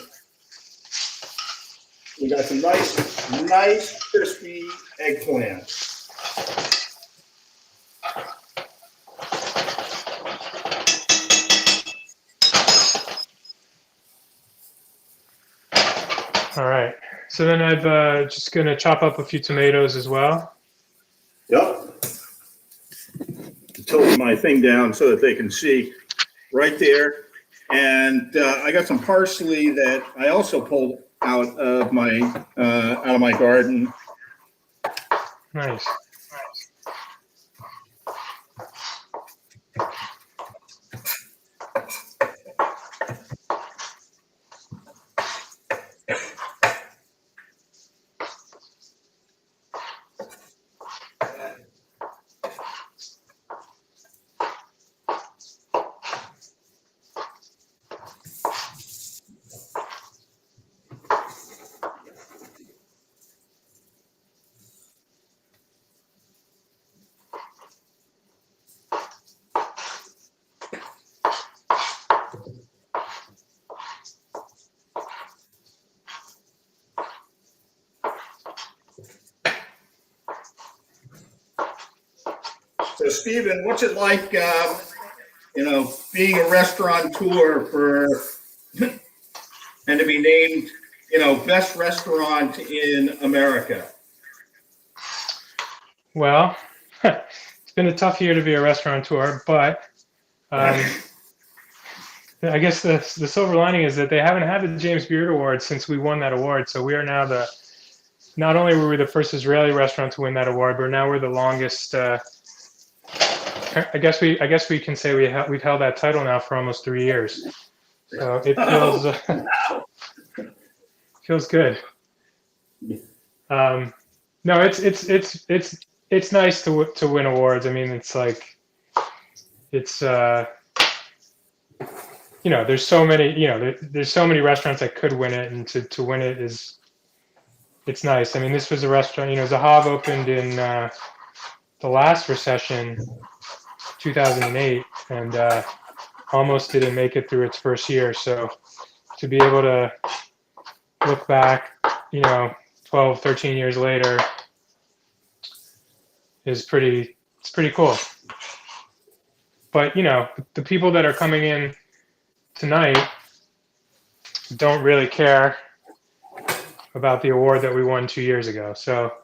we got some nice crispy eggplant. All right. So then I'm just gonna chop up a few tomatoes as well. Yep. Tilt my thing down so that they can see right there. And I got some parsley that I also pulled out of my garden. Nice. So Stephen, what's it like, being a restaurateur and to be named, best restaurant in America? Well, it's been a tough year to be a restaurateur, but I guess the silver lining is that they haven't had the James Beard Award since we won that award. So we are now not only were we the first Israeli restaurant to win that award, but now we're the longest. I guess we can say we've held that title now for almost 3 years. So it feels feels good. No, it's nice to win awards. I mean, it's like there's so many there's so many restaurants that could win it, and to win it it's nice. I mean, this was a restaurant. Zahav opened in the last recession, 2008, and almost didn't make it through its first year. So to be able to look back, 12, 13 years later is pretty cool. But, the people that are coming in tonight don't really care about the award that we won 2 years ago. So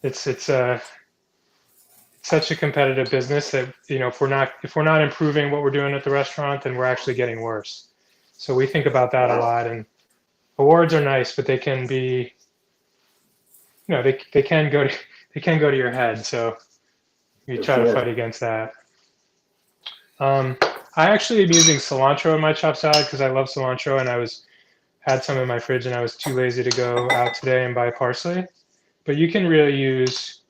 it's such a competitive business that, if we're not improving what we're doing at the restaurant, then we're actually getting worse. So we think about that a lot, and awards are nice, but they can be, they can go to your head. So you try to fight against that. I actually am using cilantro in my chopped salad because I love cilantro, and I had some in my fridge, and I was too lazy to go out today and buy parsley. But you can really use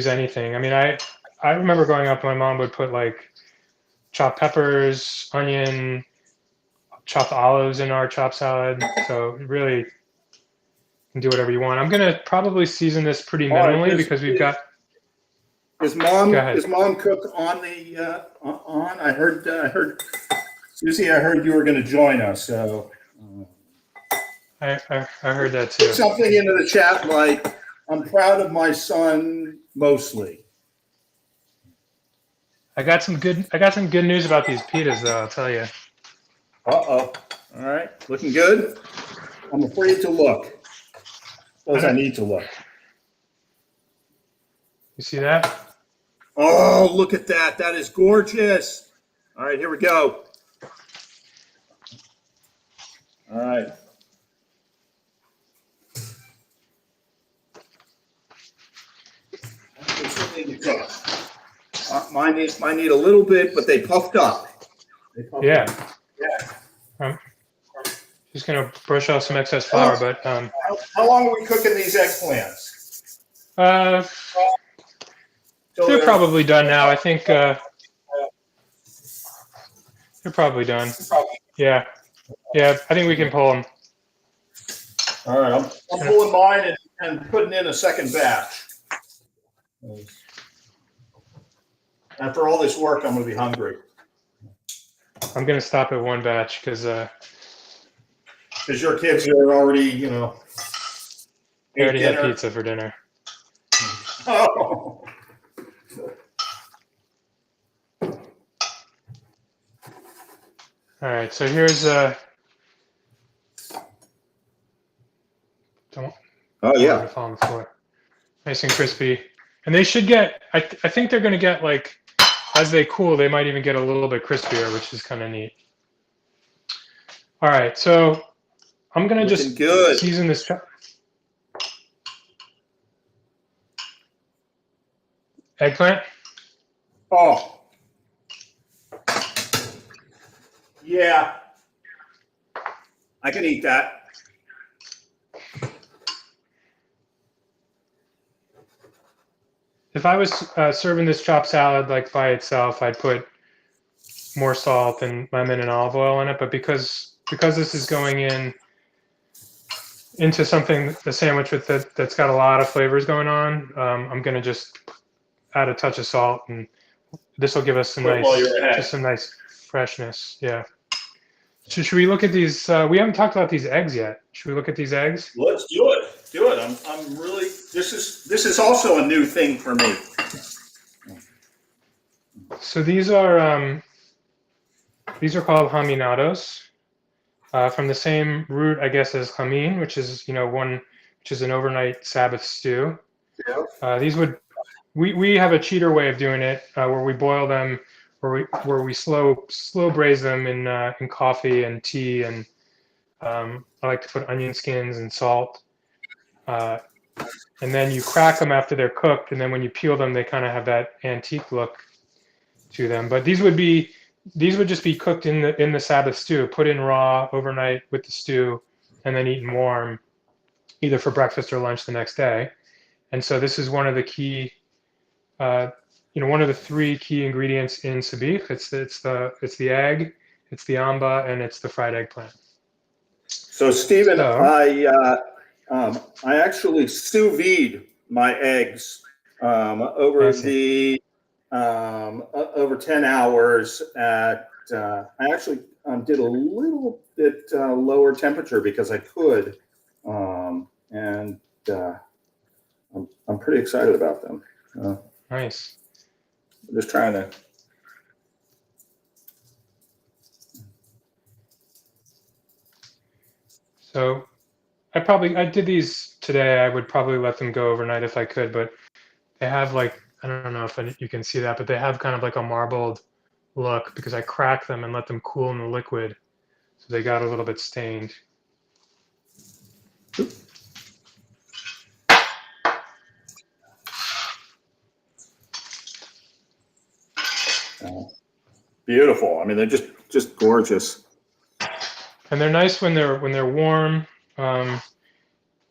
anything. I mean, I remember growing up, my mom would put like chopped peppers, onion, chopped olives in our chopped salad. So really, you can do whatever you want. I'm gonna probably season this pretty minimally because we've got. Is mom cook on the on? I heard Susie. I heard you were going to join us. So I heard that too. Something into the chat like, "I'm proud of my son mostly." I got some good news about these pitas, though. I'll tell you. All right, looking good. I'm afraid to look. Suppose I need to look. You see that? Oh, look at that. That is gorgeous. All right, here we go. All right. Mine need a little bit, but they puffed up. Yeah. I'm just going to brush off some excess flour, but... How long are we cooking these eggplants? They're probably done now. I think they're probably done. Yeah. I think we can pull them. All right, I'm pulling mine and putting in a second batch. After all this work, I'm going to be hungry. I'm going to stop at one batch because your kids are already, they already had pizza for dinner. Oh. All right, so here's Oh yeah, fall on the floor. Nice and crispy, and they should get. I think they're going to get, like, as they cool, they might even get a little bit crispier, which is kind of neat. All right, so I'm going to just season this. Eggplant. Oh. Yeah, I can eat that. If I was serving this chopped salad like by itself, I'd put more salt and lemon and olive oil in it. But because this is going into something, the sandwich that's got a lot of flavors going on, I'm gonna just add a touch of salt, and this will give us some nice freshness. Yeah. So should we look at these? We haven't talked about these eggs yet. Should we look at these eggs? Let's do it. do it. I'm really, this is also a new thing for me. So these are called haminados, from the same root, I guess, as chamin, which is which is an overnight Sabbath stew. Yeah. These would we have a cheater way of doing it, where we boil them, where we slow braise them in coffee and tea, and I like to put onion skins and salt, and then you crack them after they're cooked, and then when you peel them, they kind of have that antique look to them. But these would just be cooked in the Sabbath stew, put in raw overnight with the stew, and then eaten warm, either for breakfast or lunch the next day. And so this is one of the key, one of the three key ingredients in sabih. It's the egg, it's the amba, and it's the fried eggplant. So Stephen, So, I actually sous vide my eggs over over 10 hours at. I actually did a little bit lower temperature because I could, and I'm pretty excited about them. nice. I'm just trying to. So I did these today. I would probably let them go overnight if I could, but they have I don't know if you can see that, but they have kind of like a marbled look because I cracked them and let them cool in the liquid. So they got a little bit stained. Beautiful. I mean, they're just gorgeous. And they're nice when they're warm.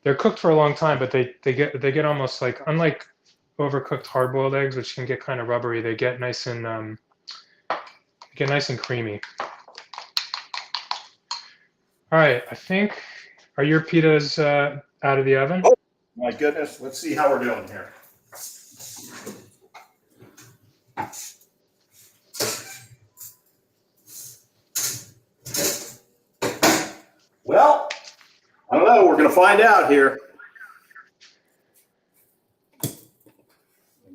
They're cooked for a long time, but they get almost unlike overcooked hard-boiled eggs, which can get kind of rubbery. They get nice and creamy. All right, I think, are your pitas out of the oven? Oh my goodness! Let's see how we're doing here. Well, I don't know. We're going to find out here.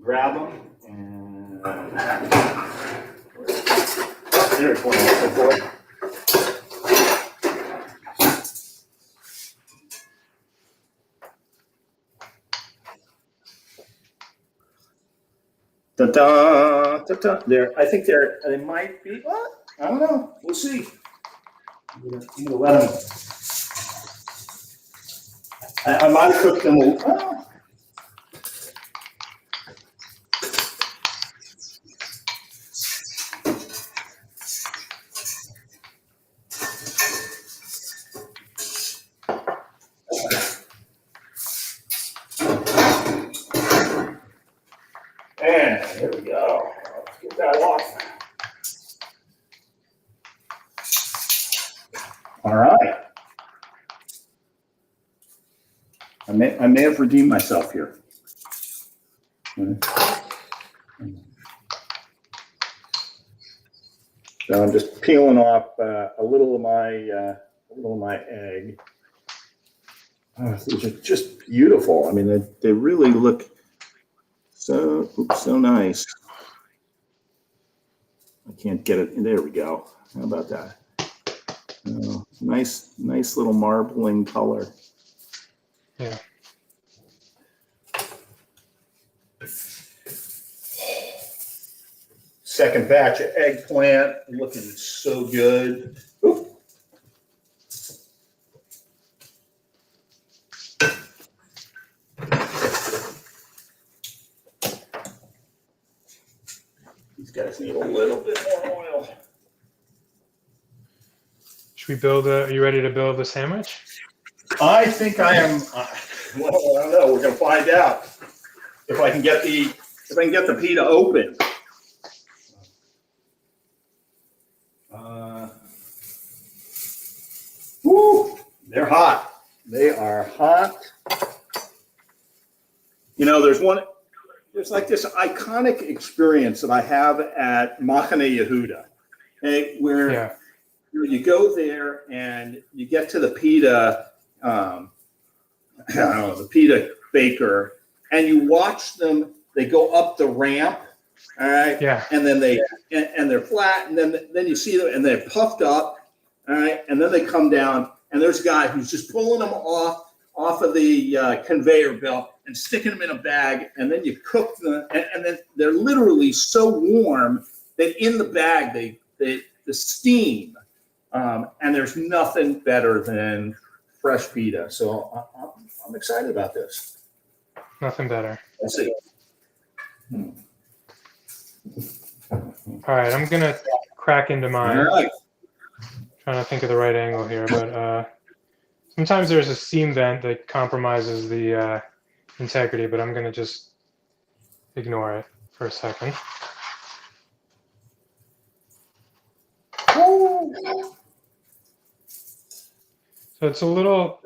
Grab them and there's one boy. Da da da da. There, I think they might be. What? I don't know. We'll see. I'm gonna let them. I might have cooked them. And there we go. Let's get that off. All right. I may have redeemed myself here. So I'm just peeling off a little of my egg. Oh, these are just beautiful. I mean, they really look so nice. I can't get it. There we go. How about that? Nice little marbling color. Yeah. Second batch of eggplant, looking so good. Ooh. These guys need a little bit more oil. Should we are you ready to build the sandwich? I think I am. Well, I don't know. We're going to find out if I can get the pita open. Woo! They're hot. They are hot. You know, there's like this iconic experience that I have at Machane Yehuda, okay, where you go there and you get to the pita, I don't know, the pita baker, and you watch them, they go up the ramp, all right? Yeah. And then and they're flat, and then you see them, and they're puffed up, all right? And then they come down, and there's a guy who's just pulling them off of the conveyor belt and sticking them in a bag, and then you cook them, and then they're literally so warm that in the bag, the steam, and there's nothing better than fresh pita. So I'm excited about this. Nothing better. Let's see. All right, I'm gonna crack into mine. All right. Trying to think of the right angle here, but sometimes there's a seam vent that compromises the integrity, but I'm gonna just ignore it for a second. So it's a little,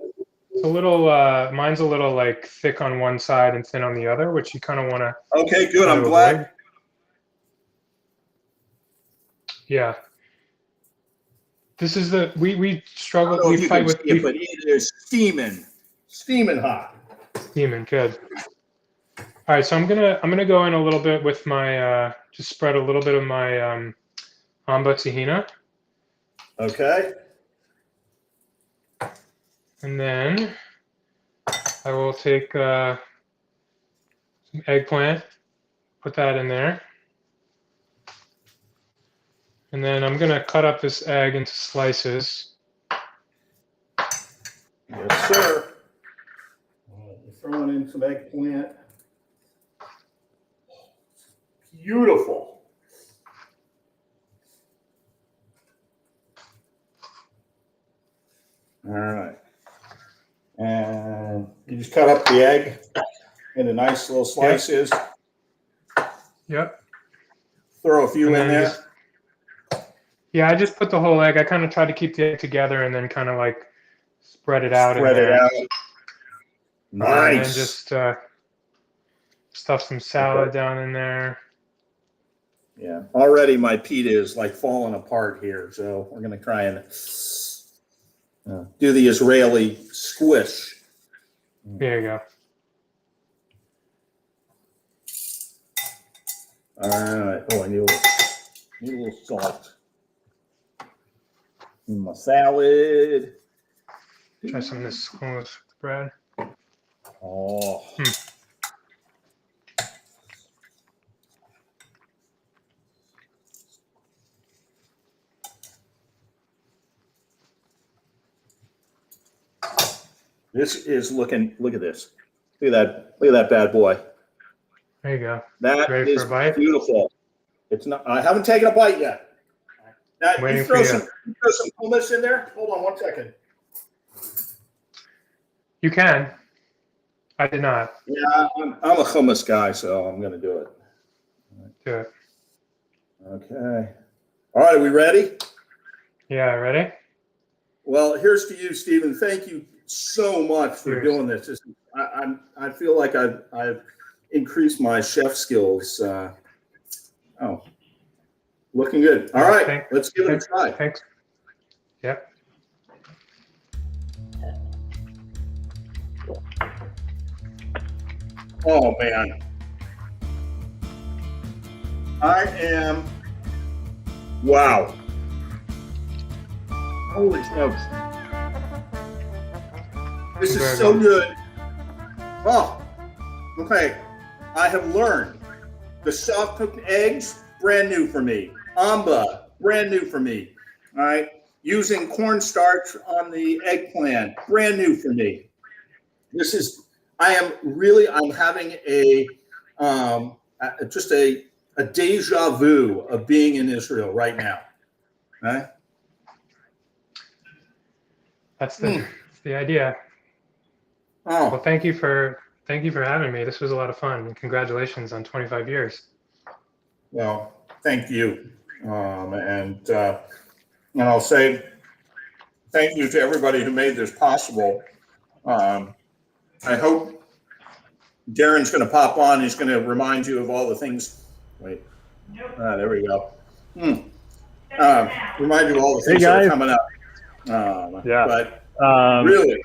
mine's a little like thick on one side and thin on the other, which you kind of want to. Okay, good. I'm glad. Yeah. This is we struggle. I don't know if We you fight can with see it, but it is steaming hot. steaming. Good. All right, so I'm gonna go in a little bit with my just spread a little bit of my amba tahini, Okay. and then I will take some eggplant, put that in there. And then I'm going to cut up this egg into slices. Yes, sir. We're throwing in some eggplant. Beautiful. All right. And you just cut up the egg into nice little slices. Yep. Throw a few in there. Yeah, I just put the whole egg. I kind of try to keep the egg together and then kind of like spread it out. Spread it out. Nice. And then just stuff some salad down in there. Yeah. Already my pita is like falling apart here, so we're going to try and do the Israeli squish. There you go. All right. Oh, I need a little salt. My salad. Try some of this hummus bread. Oh. This is looking, look at this. Look at that bad boy. There you go. That Ready is for a bite? beautiful. It's not, I haven't taken a bite yet. Now, Waiting you for throw you. some hummus in there? Hold on one second. You can. I did not. Yeah, I'm a hummus guy, so I'm going to do it. Do it. Okay. All right, are we ready? Yeah, ready? Well, here's to you, Stephen. Thank you so much for doing this. I feel like I've increased my chef skills. Looking good. All right, let's give it a try. Thanks. Yep. Oh man, I am. Wow. Holy smokes. This is so good. Oh, okay. I have learned the soft cooked eggs, brand new for me. Amba, brand new for me. All right. Using cornstarch on the eggplant, brand new for me. I'm having just a deja vu of being in Israel right now. Right? That's the idea. Oh, Well, thank you for having me. This was a lot of fun, and congratulations on 25 years. well, thank you. And I'll say thank you to everybody who made this possible. I hope Darren's going to pop on. He's going to remind you of all the things. Wait. There we go. Remind you of all the things that are coming up. Yeah. But really,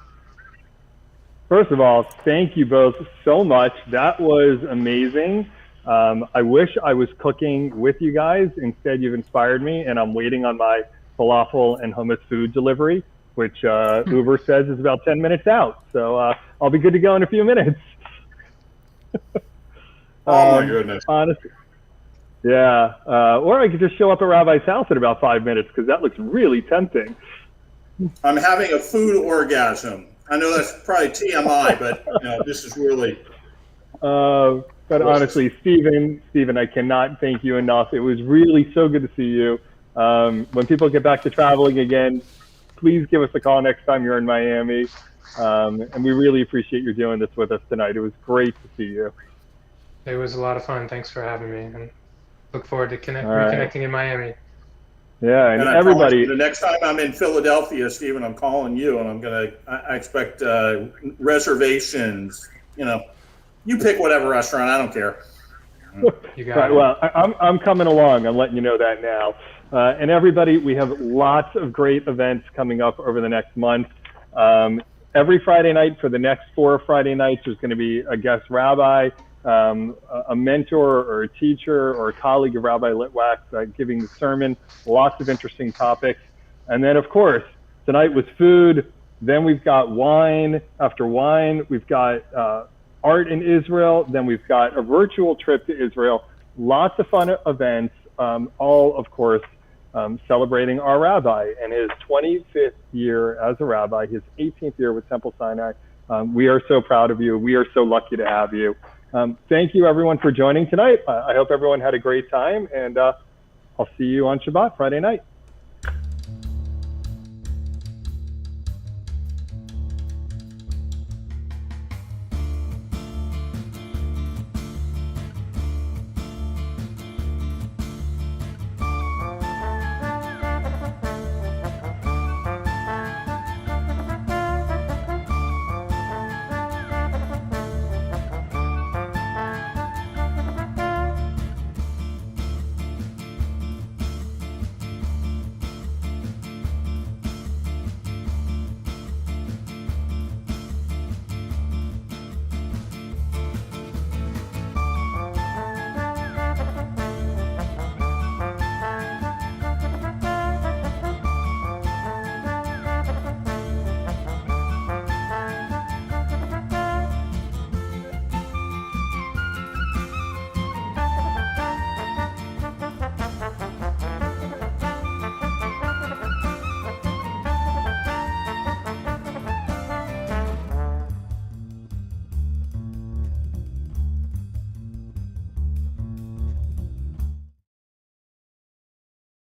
First of all, thank you both so much. That was amazing. I wish I was cooking with you guys. Instead, you've inspired me, and I'm waiting on my falafel and hummus food delivery, which Uber says is about 10 minutes out. So I'll be good to go in a few minutes. Oh my goodness. Honestly. Yeah. Or I could just show up at Rabbi's house in about 5 minutes, because that looks really tempting. I'm having a food orgasm. I know that's probably TMI, but this is really. But honestly, Stephen, I cannot thank you enough. It was really so good to see you. When people get back to traveling again, please give us a call next time you're in Miami. And we really appreciate you doing this with us tonight. It was great to see you. It was a lot of fun. Thanks for having me, and look forward to right. reconnecting in Miami. Yeah, and I everybody. the next time I'm in Philadelphia, Stephen, I'm calling you, and I expect reservations. You pick whatever restaurant. I don't care. You got Right, it. well, I'm coming along. I'm letting you know that now. And everybody, we have lots of great events coming up over the next month. Every Friday night for the next 4 Friday nights, there's going to be a guest rabbi, a mentor or a teacher or a colleague of Rabbi Litwack giving the sermon, lots of interesting topics. And then, of course, tonight was food. Then we've got wine. After wine, we've got art in Israel. Then we've got a virtual trip to Israel. Lots of fun events, all, of course, celebrating our rabbi and his 25th year as a rabbi, his 18th year with Temple Sinai. We are so proud of you. We are so lucky to have you. Thank you, everyone, for joining tonight. I hope everyone had a great time, and I'll see you on Shabbat Friday night.